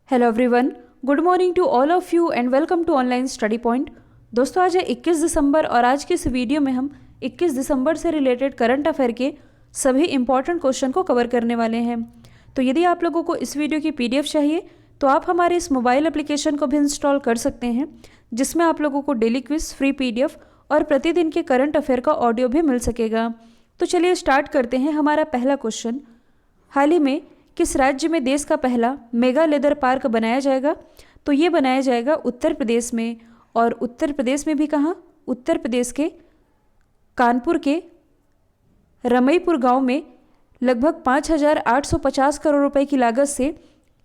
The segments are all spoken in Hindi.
Hello everyone, good morning to all of you and welcome to online study point. दोस्तों, आज है 21 दिसंबर और आज के इस वीडियो में हम 21 दिसंबर से रिलेटेड करंट अफेयर के सभी इंपॉर्टेंट क्वेश्चन को कवर करने वाले हैं। तो यदि आप लोगों को इस वीडियो की पीडीएफ चाहिए तो आप हमारे इस मोबाइल एप्लीकेशन को भी इंस्टॉल कर सकते हैं, जिसमें आप लोगों को डेली क्विज, फ्री पीडीएफ और प्रतिदिन के करंट अफेयर का ऑडियो भी मिल सकेगा। तो चलिए स्टार्ट करते हैं। हमारा पहला क्वेश्चन, हाल ही में किस राज्य में देश का पहला मेगा लेदर पार्क बनाया जाएगा? तो ये बनाया जाएगा उत्तर प्रदेश में। और उत्तर प्रदेश में भी कहाँ? उत्तर प्रदेश के कानपुर के रमईपुर गांव में लगभग 5,850 करोड़ रुपए की लागत से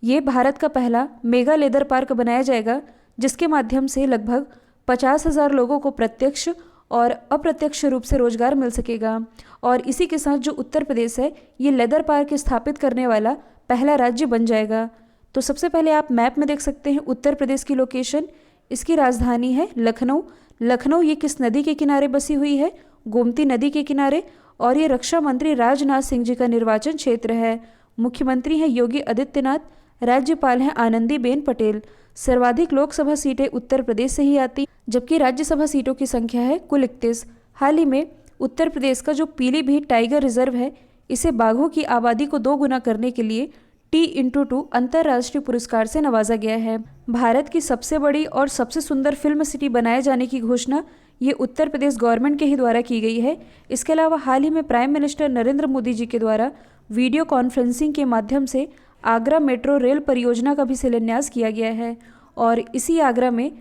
ये भारत का पहला मेगा लेदर पार्क बनाया जाएगा, जिसके माध्यम से लगभग 50,000 लोगों को प्रत्यक्ष और अप्रत्यक्ष रूप से रोजगार मिल सकेगा। और इसी के साथ जो उत्तर प्रदेश है, ये लेदर पार्क स्थापित करने वाला पहला राज्य बन जाएगा। तो सबसे पहले आप मैप में देख सकते हैं उत्तर प्रदेश की लोकेशन। इसकी राजधानी है लखनऊ। लखनऊ ये किस नदी के किनारे बसी हुई है? गोमती नदी के किनारे। और ये रक्षा मंत्री राजनाथ सिंह जी का निर्वाचन क्षेत्र है। मुख्यमंत्री हैं योगी आदित्यनाथ। राज्यपाल हैं आनंदीबेन पटेल। सर्वाधिक लोकसभा सीटें उत्तर प्रदेश से ही आती, जबकि राज्यसभा सीटों की संख्या है कुल 31। हाल ही में उत्तर प्रदेश का जो पीलीभीत टाइगर रिजर्व है, इसे बाघों की आबादी को 2 गुना करने के लिए T/2 अंतर्राष्ट्रीय पुरस्कार से नवाजा गया है। भारत की सबसे बड़ी और सबसे सुंदर फिल्म सिटी बनाए जाने की घोषणा ये उत्तर प्रदेश गवर्नमेंट के ही द्वारा की गई है। इसके अलावा हाल ही में प्राइम मिनिस्टर नरेंद्र मोदी जी के द्वारा वीडियो कॉन्फ्रेंसिंग के माध्यम से आगरा मेट्रो रेल परियोजना का भी शिलान्यास किया गया है। और इसी आगरा में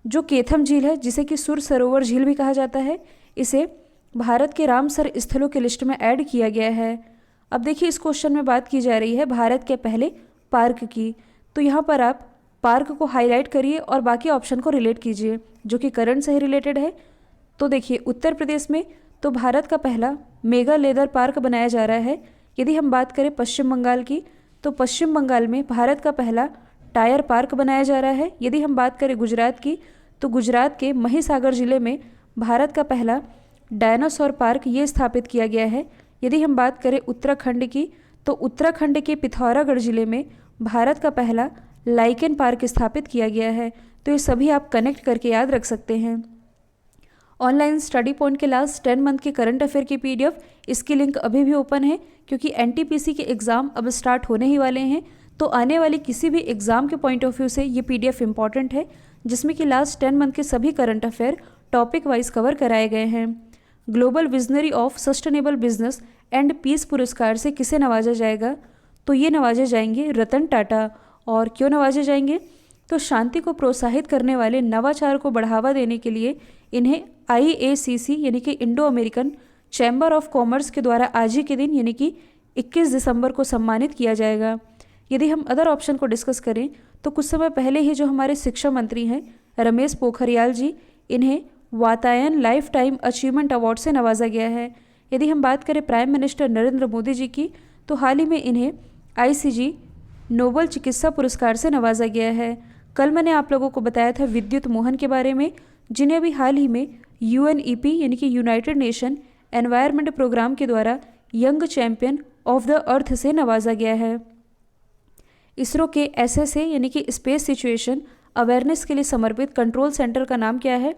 जो केथम झील है, जिसे कि सुर सरोवर झील भी कहा जाता है, इसे भारत के रामसर स्थलों की लिस्ट में ऐड किया गया है। अब देखिए, इस क्वेश्चन में बात की जा रही है भारत के पहले पार्क की। तो यहाँ पर आप पार्क को हाईलाइट करिए और बाकी ऑप्शन को रिलेट कीजिए जो कि करंट से ही रिलेटेड है। तो देखिए, उत्तर प्रदेश में तो भारत का पहला मेगा लेदर पार्क बनाया जा रहा है। यदि हम बात करें पश्चिम बंगाल की, तो पश्चिम बंगाल में भारत का पहला टायर पार्क बनाया जा रहा है। यदि हम बात करें गुजरात की, तो गुजरात के महिसागर जिले में भारत का पहला डायनासोर पार्क ये स्थापित किया गया है। यदि हम बात करें उत्तराखंड की, तो उत्तराखंड के पिथौरागढ़ जिले में भारत का पहला लाइकेन पार्क स्थापित किया गया है। तो ये सभी आप कनेक्ट करके याद रख सकते हैं। ऑनलाइन स्टडी पॉइंट के लास्ट 10 मंथ के करंट अफेयर की पीडीएफ, इसकी लिंक अभी भी ओपन है, क्योंकि एनटीपीसी के एग्ज़ाम अब स्टार्ट होने ही वाले हैं। तो आने वाली किसी भी एग्ज़ाम के पॉइंट ऑफ व्यू से ये पीडीएफ इंपॉर्टेंट है, जिसमें कि लास्ट 10 मंथ के सभी current affair topic wise cover कराए गए हैं। Global visionary of sustainable business and peace पुरस्कार से किसे नवाजा जाएगा? तो ये नवाजे जाएंगे रतन टाटा। और क्यों नवाजे जाएंगे? तो शांति को प्रोत्साहित करने वाले नवाचार को बढ़ावा देने के लिए इन्हें IACC यानी कि Indo American chamber of commerce के द्वारा आज ही के दिन यानी कि 21 दिसंबर को सम्मानित किया जाएगा। यदि हम अदर ऑप्शन को डिस्कस करें, तो कुछ समय पहले ही जो हमारे शिक्षा मंत्री हैं रमेश पोखरियाल जी, इन्हें Vatayan life time achievement award से नवाजा गया है। यदि हम बात करें प्राइम मिनिस्टर नरेंद्र मोदी जी की, तो हाल ही में इन्हें ICG नोबल चिकित्सा पुरस्कार से नवाजा गया है। कल मैंने आप लोगों को बताया था विद्युत मोहन के बारे में, जिन्हें अभी हाल ही में UNEP यानी कि यूनाइटेड नेशन एनवायरनमेंट प्रोग्राम के द्वारा young champion of the earth से नवाजा गया है। इसरो के SSA यानी कि स्पेस सिचुएशन अवेयरनेस के लिए समर्पित कंट्रोल सेंटर का नाम क्या है?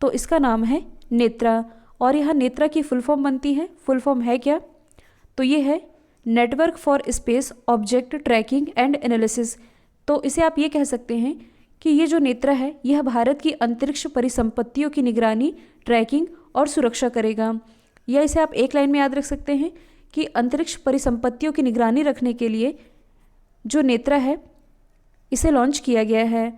तो इसका नाम है नेत्रा। और यहाँ नेत्रा की फुल फॉर्म बनती है। फुल फॉर्म है क्या? तो ये है network for space object tracking and analysis. तो इसे आप ये कह सकते हैं कि ये जो नेत्रा है, यह भारत की अंतरिक्ष परिसंपत्तियों की निगरानी, ट्रैकिंग और सुरक्षा करेगा। या इसे आप एक लाइन में याद रख सकते हैं कि अंतरिक्ष परिसंपत्तियों की निगरानी रखने के लिए जो नेत्रा है, इसे लॉन्च किया गया है।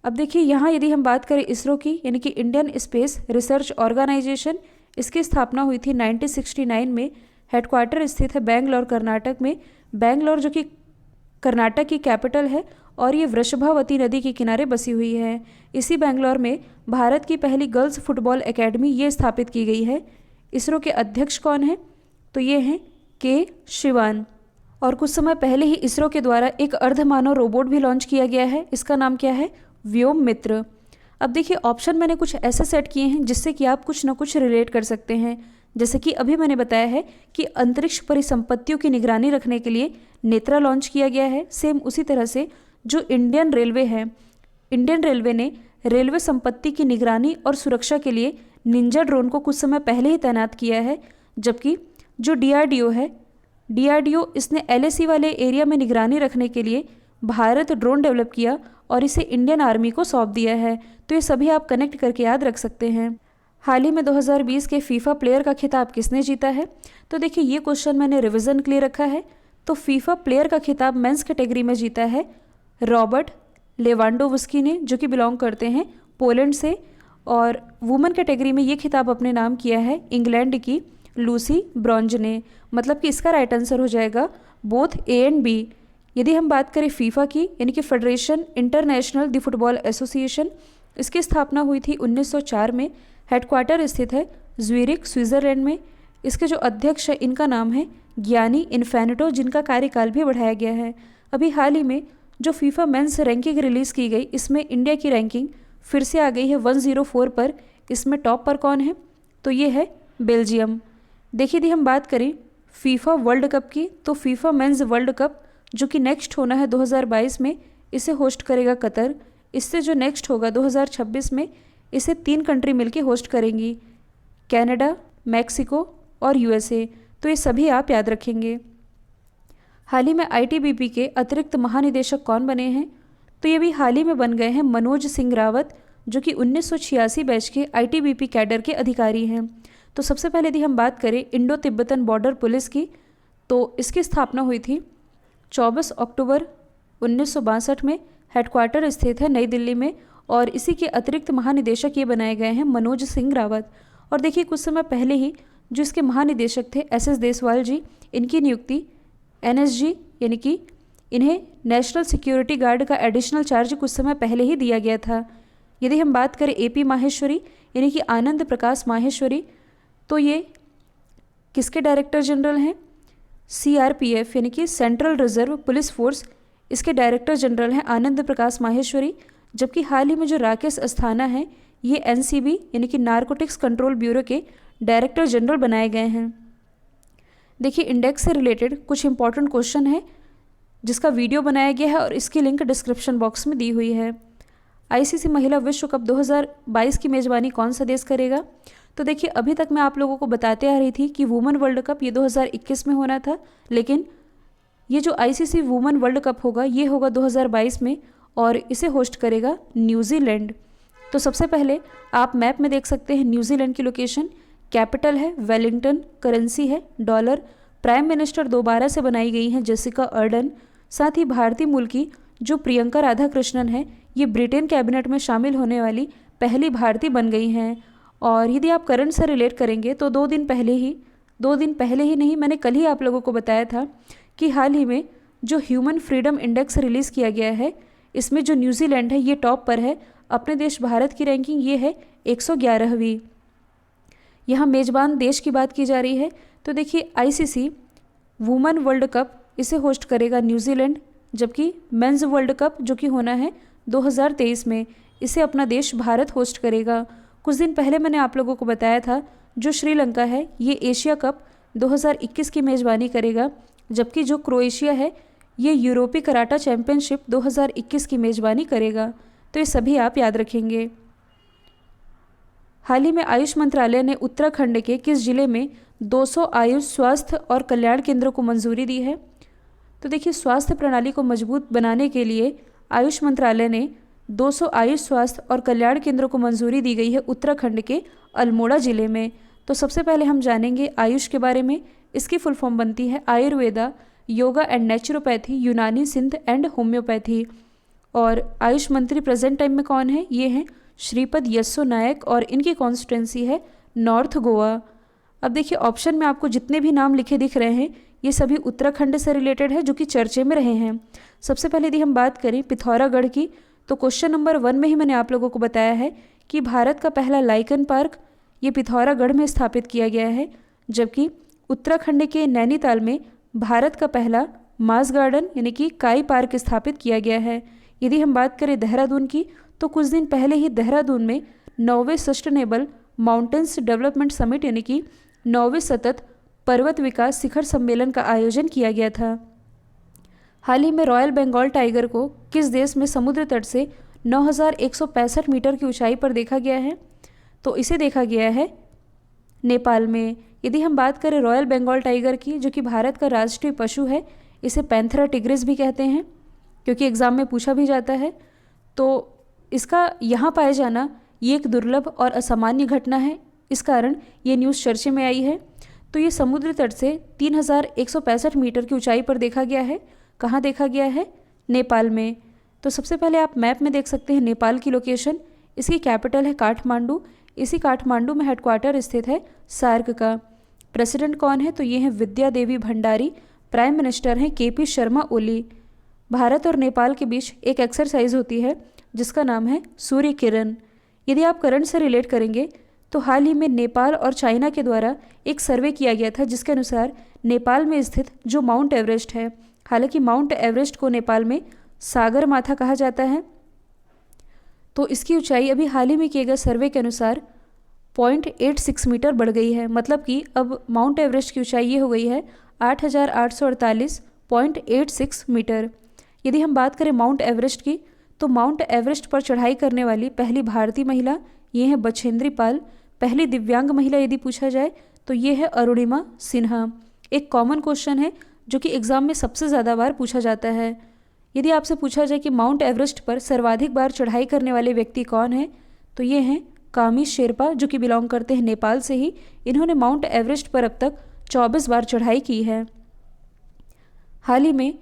अब देखिए, यहाँ यदि हम बात करें इसरो की यानी कि इंडियन स्पेस रिसर्च ऑर्गेनाइजेशन, इसकी स्थापना हुई थी 1969 में। हेडक्वार्टर स्थित है बेंगलोर, कर्नाटक में। बेंगलोर जो कि कर्नाटक की कैपिटल है और ये वृषभावती नदी के किनारे बसी हुई है। इसी बेंगलोर में भारत की पहली गर्ल्स फुटबॉल एकेडमी ये स्थापित की गई है। इसरो के अध्यक्ष कौन हैं? तो ये हैं के शिवान। और कुछ समय पहले ही इसरो के द्वारा एक अर्धमानव रोबोट भी लॉन्च किया गया है। इसका नाम क्या है? व्योम मित्र। अब देखिए, ऑप्शन मैंने कुछ ऐसे सेट किए हैं जिससे कि आप कुछ ना कुछ रिलेट कर सकते हैं। जैसे कि अभी मैंने बताया है कि अंतरिक्ष परिसंपत्तियों की निगरानी रखने के लिए नेत्रा लॉन्च किया गया है। सेम उसी तरह से जो इंडियन रेलवे है, इंडियन रेलवे ने रेलवे संपत्ति की निगरानी और सुरक्षा के लिए निंजा ड्रोन को कुछ समय पहले ही तैनात किया है। जबकि जो डीआरडीओ है, डीआरडीओ इसने एलएसी वाले एरिया में निगरानी रखने के लिए भारत ड्रोन डेवलप किया और इसे इंडियन आर्मी को सौंप दिया है। तो ये सभी आप कनेक्ट करके याद रख सकते हैं। हाल ही में 2020 के फीफा प्लेयर का खिताब किसने जीता है? तो देखिए ये क्वेश्चन मैंने रिवीजन के लिए रखा है। तो फीफा प्लेयर का खिताब मेंस कैटेगरी में जीता है रॉबर्ट लेवांडोव्स्की ने, जो कि बिलोंग करते हैं पोलैंड से। और वुमेन कैटेगरी में ये खिताब अपने नाम किया है इंग्लैंड की लूसी ब्रॉन्ज ने। मतलब कि इसका राइट आंसर हो जाएगा बोथ ए एंड बी। यदि हम बात करें फीफा की, यानी कि federation international the football association, इसकी स्थापना हुई थी 1904 में। हेडक्वार्टर स्थित है ज्यूरिख स्विट्जरलैंड में। इसके जो अध्यक्ष है इनका नाम है गियानी इन्फैनिटो, जिनका कार्यकाल भी बढ़ाया गया है। अभी हाल ही में जो फीफा मेंस रैंकिंग रिलीज़ की गई, इसमें इंडिया की रैंकिंग फिर से आ गई है 104 पर। इसमें टॉप पर कौन है? तो ये है बेल्जियम। देखिए यदि हम बात करें फीफा वर्ल्ड कप की, तो फीफा मेंस वर्ल्ड कप जो कि नेक्स्ट होना है 2022 में, इसे होस्ट करेगा कतर। इससे जो नेक्स्ट होगा 2026 में, इसे 3 कंट्री मिलके होस्ट करेंगी, कनाडा, मैक्सिको और यूएसए। तो ये सभी आप याद रखेंगे। हाल ही में आईटीबीपी के अतिरिक्त महानिदेशक कौन बने हैं? तो ये भी हाल ही में बन गए हैं मनोज सिंह रावत, जो कि 1986 बैच के आईटीबीपी कैडर के अधिकारी हैं। तो सबसे पहले यदि हम बात करें इंडो तिब्बतन बॉर्डर पुलिस की, तो इसकी स्थापना हुई थी 24 अक्टूबर 1962 में। हेडक्वार्टर स्थित है नई दिल्ली में और इसी के अतिरिक्त महानिदेशक ये बनाए गए हैं मनोज सिंह रावत। और देखिए कुछ समय पहले ही जो इसके महानिदेशक थे एसएस देसवाल जी, इनकी नियुक्ति एनएसजी यानी कि इन्हें नेशनल सिक्योरिटी गार्ड का एडिशनल चार्ज कुछ समय पहले ही दिया गया था। यदि हम बात करें एपी माहेश्वरी यानी कि आनंद प्रकाश माहेश्वरी, तो ये किसके डायरेक्टर जनरल हैं? सीआरपीएफ यानी कि सेंट्रल रिजर्व पुलिस फोर्स, इसके डायरेक्टर जनरल हैं आनंद प्रकाश माहेश्वरी। जबकि हाल ही में जो राकेश अस्थाना हैं, ये एनसीबी यानी कि नारकोटिक्स कंट्रोल ब्यूरो के डायरेक्टर जनरल बनाए गए हैं। देखिए इंडेक्स से रिलेटेड कुछ इंपॉर्टेंट क्वेश्चन है जिसका वीडियो बनाया गया है और इसकी लिंक डिस्क्रिप्शन बॉक्स में दी हुई है। आईसीसी महिला विश्व कप 2022 की मेज़बानी कौन सा देश करेगा? तो देखिए अभी तक मैं आप लोगों को बताते आ रही थी कि वुमेन वर्ल्ड कप ये 2021 में होना था, लेकिन ये जो आईसीसी वुमेन वर्ल्ड कप होगा ये होगा 2022 में और इसे होस्ट करेगा न्यूजीलैंड। तो सबसे पहले आप मैप में देख सकते हैं न्यूजीलैंड की लोकेशन। कैपिटल है वेलिंगटन, करेंसी है डॉलर, प्राइम मिनिस्टर दोबारा से बनाई गई हैं जेसिका अर्डन। साथ ही भारतीय मूल की जो प्रियंका राधाकृष्णन है, ये ब्रिटेन कैबिनेट में शामिल होने वाली पहली भारतीय बन गई हैं। और यदि आप करंट से रिलेट करेंगे तो 2 दिन पहले ही नहीं, मैंने कल ही आप लोगों को बताया था कि हाल ही में जो ह्यूमन फ्रीडम इंडेक्स रिलीज़ किया गया है, इसमें जो न्यूजीलैंड है ये टॉप पर है। अपने देश भारत की रैंकिंग ये है 111वीं। यहाँ मेज़बान देश की बात की जा रही है, तो देखिए आईसीसी वुमेन वर्ल्ड कप इसे होस्ट करेगा न्यूजीलैंड, जबकि मेंस वर्ल्ड कप जो कि होना है 2023 में, इसे अपना देश भारत होस्ट करेगा। कुछ दिन पहले मैंने आप लोगों को बताया था जो श्रीलंका है ये एशिया कप 2021 की मेज़बानी करेगा, जबकि जो क्रोएशिया है ये यूरोपीय कराटा चैंपियनशिप 2021 की मेज़बानी करेगा। तो ये सभी आप याद रखेंगे। हाल ही में आयुष मंत्रालय ने उत्तराखंड के किस जिले में 200 आयुष स्वास्थ्य और कल्याण केंद्रों को मंजूरी दी है? तो देखिए स्वास्थ्य प्रणाली को मजबूत बनाने के लिए आयुष मंत्रालय ने 200 आयुष स्वास्थ्य और कल्याण केंद्रों को मंजूरी दी गई है उत्तराखंड के अल्मोड़ा जिले में। तो सबसे पहले हम जानेंगे आयुष के बारे में। इसकी फुल फॉर्म बनती है आयुर्वेदा, योगा एंड नेचुरोपैथी, यूनानी, सिंध एंड होम्योपैथी। और आयुष मंत्री प्रेजेंट टाइम में कौन है? ये हैं श्रीपद यस्सो नायक और इनकी कॉन्स्टिट्यूंसी है नॉर्थ गोवा। अब देखिए ऑप्शन में आपको जितने भी नाम लिखे दिख रहे हैं ये सभी उत्तराखंड से रिलेटेड है जो कि चर्चे में रहे हैं। सबसे पहले यदि हम बात करें पिथौरागढ़ की, तो क्वेश्चन नंबर 1 में ही मैंने आप लोगों को बताया है कि भारत का पहला लाइकन पार्क ये पिथौरागढ़ में स्थापित किया गया है, जबकि उत्तराखंड के नैनीताल में भारत का पहला मास गार्डन यानी कि काई पार्क स्थापित किया गया है। यदि हम बात करें देहरादून की, तो कुछ दिन पहले ही देहरादून में 9वें सस्टेनेबल माउंटेन्स डेवलपमेंट समिट यानी कि 9वें सतत पर्वत विकास शिखर सम्मेलन का आयोजन किया गया था। हाल ही में रॉयल बंगाल टाइगर को किस देश में समुद्र तट से 9,165 मीटर की ऊंचाई पर देखा गया है? तो इसे देखा गया है नेपाल में। यदि हम बात करें रॉयल बंगाल टाइगर की, जो कि भारत का राष्ट्रीय पशु है, इसे पैंथेरा टिग्रिस भी कहते हैं क्योंकि एग्ज़ाम में पूछा भी जाता है। तो इसका यहाँ पाए जाना ये एक दुर्लभ और असामान्य घटना है, इस कारण ये न्यूज़ चर्चे में आई है। तो ये समुद्र तट से 3,165 मीटर की ऊंचाई पर देखा गया है। कहाँ देखा गया है? नेपाल में। तो सबसे पहले आप मैप में देख सकते हैं नेपाल की लोकेशन। इसकी कैपिटल है काठमांडू। इसी काठमांडू में हेडक्वार्टर स्थित है सार्क का। प्रेसिडेंट कौन है? तो ये हैं विद्या देवी भंडारी। प्राइम मिनिस्टर हैं केपी शर्मा ओली। भारत और नेपाल के बीच एक एक्सरसाइज होती है जिसका नाम है सूर्य किरण। यदि आप करंट से रिलेट करेंगे तो हाल ही में नेपाल और चाइना के द्वारा एक सर्वे किया गया था जिसके अनुसार नेपाल में स्थित जो माउंट एवरेस्ट है, हालांकि माउंट एवरेस्ट को नेपाल में सागर माथा कहा जाता है, तो इसकी ऊंचाई अभी हाल ही में किए गए सर्वे के अनुसार 0.86 मीटर बढ़ गई है। मतलब कि अब माउंट एवरेस्ट की ऊंचाई ये हो गई है 8,848.86 मीटर। यदि हम बात करें माउंट एवरेस्ट की, तो माउंट एवरेस्ट पर चढ़ाई करने वाली पहली भारतीय महिला ये है बछेंद्री पाल। पहली दिव्यांग महिला यदि पूछा जाए तो ये है अरुणिमा सिन्हा। एक कॉमन क्वेश्चन है जो कि एग्ज़ाम में सबसे ज़्यादा बार पूछा जाता है। यदि आपसे पूछा जाए कि माउंट एवरेस्ट पर सर्वाधिक बार चढ़ाई करने वाले व्यक्ति कौन है, तो ये हैं कामी शेरपा, जो कि बिलोंग करते हैं नेपाल से ही। इन्होंने माउंट एवरेस्ट पर अब तक 24 बार चढ़ाई की है। हाल ही में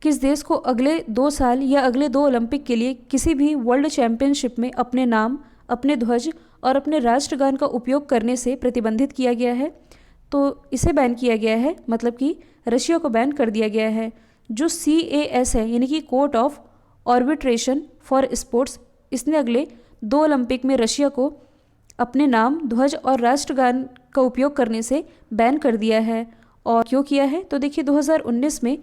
किस देश को अगले 2 साल या अगले 2 ओलंपिक के लिए किसी भी वर्ल्ड चैंपियनशिप में अपने नाम, अपने ध्वज और अपने राष्ट्रगान का उपयोग करने से प्रतिबंधित किया गया है? तो इसे बैन किया गया है, मतलब कि रशिया को बैन कर दिया गया है। जो CAS है, यानी कि court of arbitration for sports, इसने अगले 2 ओलंपिक में रशिया को अपने नाम, ध्वज और राष्ट्रगान का उपयोग करने से बैन कर दिया है। और क्यों किया है? तो देखिए 2019 में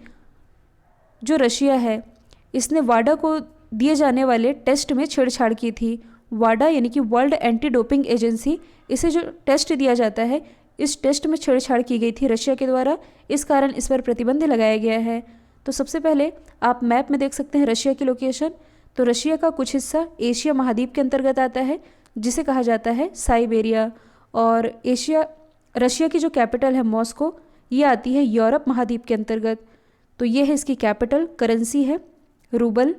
जो रशिया है, इसने वाडा को दिए जाने वाले टेस्ट में छेड़छाड़ की थी। वाडा यानी कि वर्ल्ड एंटी डोपिंग एजेंसी, इसे जो टेस्ट दिया जाता है, इस टेस्ट में छेड़छाड़ की गई थी रशिया के द्वारा, इस कारण इस पर प्रतिबंध लगाया गया है। तो सबसे पहले आप मैप में देख सकते हैं रशिया की लोकेशन। तो रशिया का कुछ हिस्सा एशिया महाद्वीप के अंतर्गत आता है जिसे कहा जाता है साइबेरिया। और रशिया की जो कैपिटल है मॉस्को, ये आती है यूरोप महाद्वीप के अंतर्गत। तो ये है इसकी कैपिटल। करेंसी है रूबल।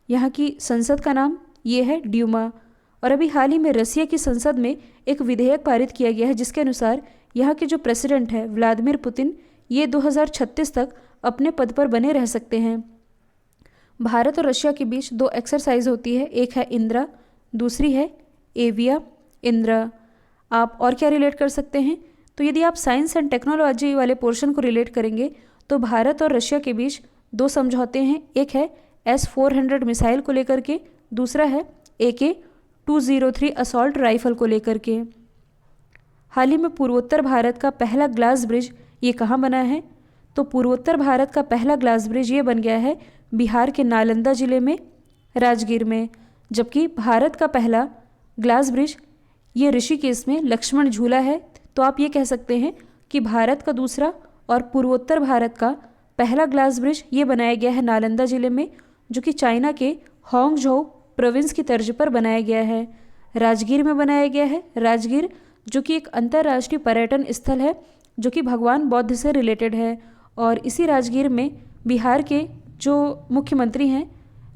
यहाँ की संसद का नाम ये है ड्यूमा। और अभी हाल ही में रसिया की संसद में एक विधेयक पारित किया गया है जिसके अनुसार यहाँ के जो प्रेसिडेंट है व्लादिमीर पुतिन, ये 2036 तक अपने पद पर बने रह सकते हैं। भारत और रशिया के बीच 2 एक्सरसाइज होती है, एक है इंद्रा, दूसरी है एविया इंद्रा। आप और क्या रिलेट कर सकते हैं? तो यदि आप साइंस एंड टेक्नोलॉजी वाले पोर्शन को रिलेट करेंगे तो भारत और रशिया के बीच 2 समझौते हैं। एक है S-400 मिसाइल को लेकर के, दूसरा है AK-203 असॉल्ट राइफल को लेकर के। हाल ही में पूर्वोत्तर भारत का पहला ग्लास ब्रिज ये कहाँ बना है? तो पूर्वोत्तर भारत का पहला ग्लास ब्रिज ये बन गया है बिहार के नालंदा जिले में, राजगीर में। जबकि भारत का पहला ग्लास ब्रिज ये ऋषिकेश में लक्ष्मण झूला है। तो आप ये कह सकते हैं कि भारत का दूसरा और पूर्वोत्तर भारत का पहला ग्लास ब्रिज ये बनाया गया है नालंदा जिले में, जो कि चाइना के होंगझोउ प्रोविंस की तर्ज पर बनाया गया है। राजगीर में बनाया गया है। राजगीर जो कि एक अंतर्राष्ट्रीय पर्यटन स्थल है जो कि भगवान बुद्ध से रिलेटेड है। और इसी राजगीर में बिहार के जो मुख्यमंत्री हैं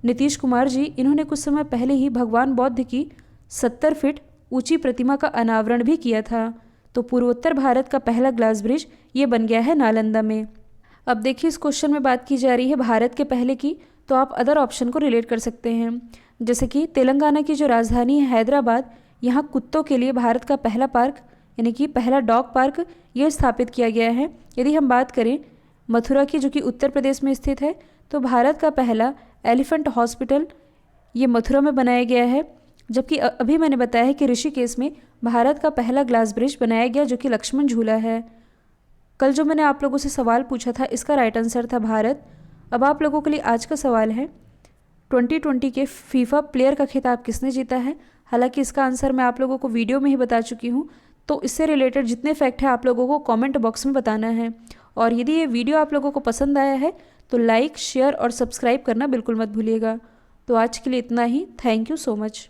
नीतीश कुमार जी, इन्होंने कुछ समय पहले ही भगवान बुद्ध की 70 फीट ऊंची प्रतिमा का अनावरण भी किया था। तो पूर्वोत्तर भारत का पहला ग्लास ब्रिज ये बन गया है नालंदा में। अब देखिए इस क्वेश्चन में बात की जा रही है भारत के पहले की, तो आप अदर ऑप्शन को रिलेट कर सकते हैं। जैसे कि तेलंगाना की जो राजधानी है हैदराबाद, यहाँ कुत्तों के लिए भारत का पहला पार्क यानी कि पहला डॉग पार्क ये स्थापित किया गया है। यदि हम बात करें मथुरा की, जो कि उत्तर प्रदेश में स्थित है, तो भारत का पहला एलिफेंट हॉस्पिटल ये मथुरा में बनाया गया है। जबकि अभी मैंने बताया है कि ऋषिकेश में भारत का पहला ग्लास ब्रिज बनाया गया जो कि लक्ष्मण झूला है। कल जो मैंने आप लोगों से सवाल पूछा था इसका राइट आंसर था भारत। अब आप लोगों के लिए आज का सवाल है 2020 के फीफा प्लेयर का खिताब किसने जीता है? हालांकि इसका आंसर मैं आप लोगों को वीडियो में ही बता चुकी हूँ, तो इससे रिलेटेड जितने फैक्ट हैं आप लोगों को कमेंट बॉक्स में बताना है। और यदि ये वीडियो आप लोगों को पसंद आया है तो लाइक, शेयर और सब्सक्राइब करना बिल्कुल मत भूलिएगा। तो आज के लिए इतना ही। Thank you so much.